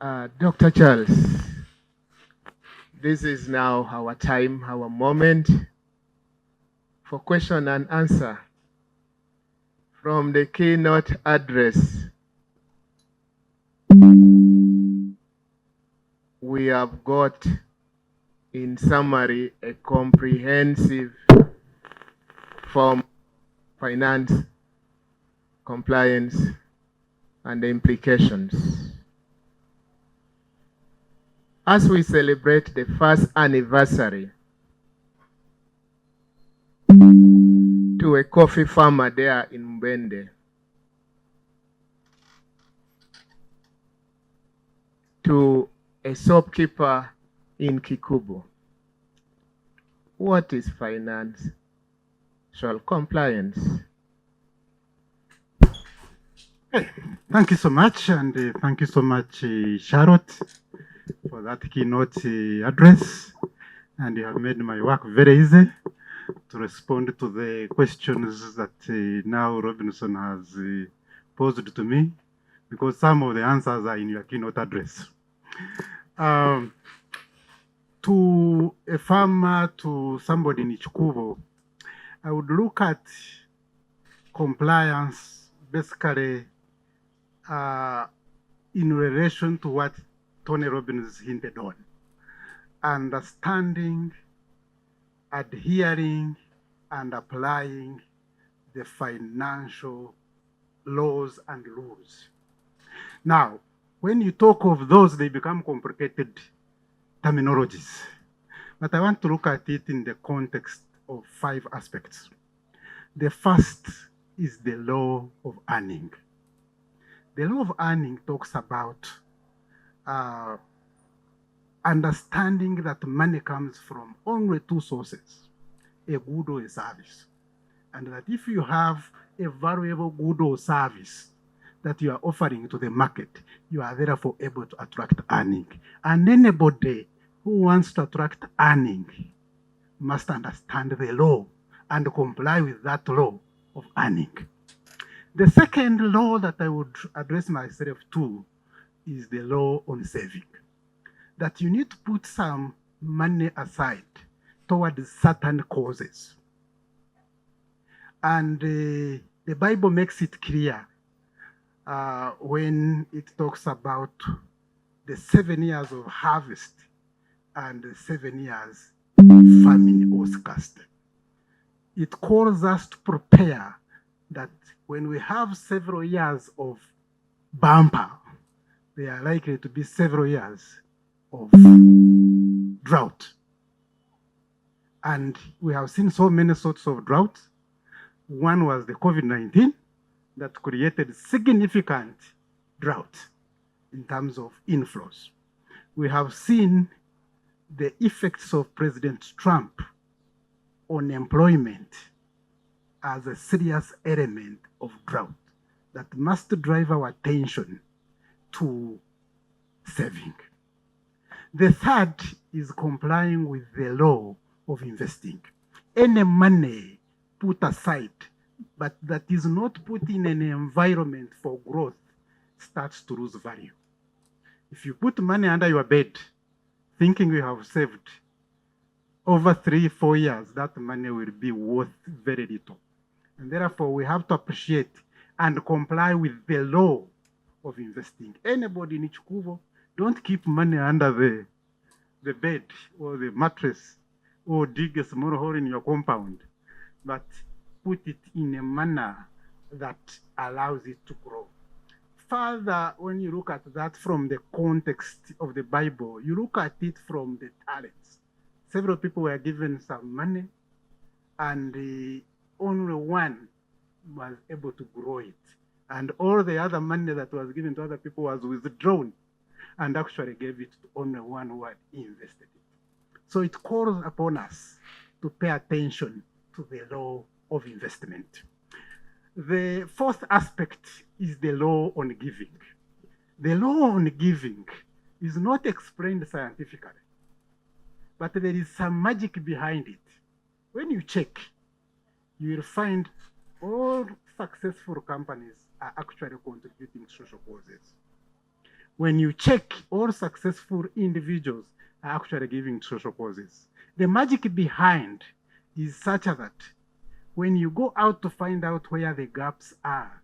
Dr. Charles, this is now our time, our moment for question and answer from the keynote address. We have got, in summary, a comprehensive form finance, compliance, and the implications. As we celebrate the first anniversary to a coffee farmer there in Mbende, to a shopkeeper in Kikubu, what is financial compliance? Thank you so much, and thank you so much, Charlotte, for that keynote address. And you have made my work very easy to respond to the questions that now Robinson has posed to me, because some of the answers are in your keynote address. To a farmer, to somebody in Ichikubo, I would look at compliance basically in relation to what Tony Robbins hinted on: understanding, adhering, and applying the financial laws and rules. Now, when you talk of those, they become complicated terminologies. But I want to look at it in the context of 5 aspects. The first is the law of earning. The law of earning talks about understanding that money comes from only 2 sources, a good or a service. And that if you have a valuable good or service that you are offering to the market, you are therefore able to attract earning. And anybody who wants to attract earning must understand the law and comply with that law of earning. The second law that I would address myself to is the law on saving. That you need to put some money aside towards certain causes. And the Bible makes it clear when it talks about the 7 years of harvest and the 7 years famine or scarcity. It calls us to prepare that when we have several years of bumper, there are likely to be several years of drought. And we have seen so many sorts of droughts. One was the COVID-19 that created significant drought in terms of inflows. We have seen the effects of President Trump on employment as a serious element of drought that must drive our attention to saving. The third is complying with the law of investing. Any money put aside, but that is not put in an environment for growth, starts to lose value. If you put money under your bed, thinking you have saved, over 3-4 years, that money will be worth very little. And therefore, we have to appreciate and comply with the law of investing. Anybody in Ichikuvo, don't keep money under the bed or the mattress or dig a small hole in your compound, but put it in a manner that allows it to grow. Further, when you look at that from the context of the Bible, you look at it from the talents. Several people were given some money, and only one was able to grow it. And all the other money that was given to other people was withdrawn and actually gave it to only one who had invested it. So it calls upon us to pay attention to the law of investment. The fourth aspect is the law on giving. The law on giving is not explained scientifically, but there is some magic behind it. When you check, you will find all successful companies are actually contributing to social causes. when you check, all successful individuals are actually giving to social causes. The magic behind is such that when you go out to find out where the gaps are,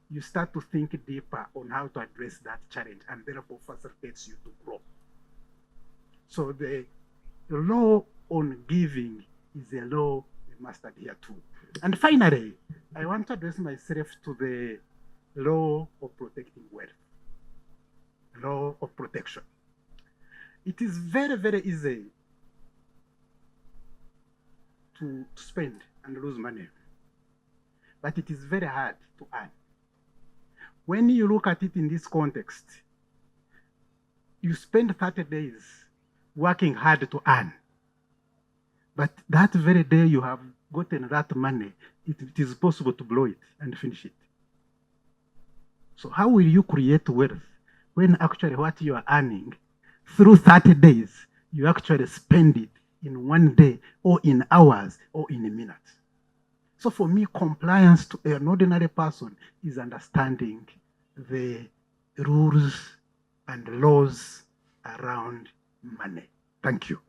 you start to think deeper on how to address that challenge, and therefore facilitates you to grow. So the law on giving is a law we must adhere to. And finally, I want to address myself to the law of protecting wealth, law of protection. It is very, very easy to spend and lose money, but it is very hard to earn. When you look at it in this context, you spend 30 days working hard to earn, but that very day you have gotten that money, it is possible to blow it and finish it. So how will you create wealth when actually what you are earning through 30 days, you actually spend it in one day or in hours or in a minute? So for me, compliance to an ordinary person is understanding the rules and laws around money. Thank you.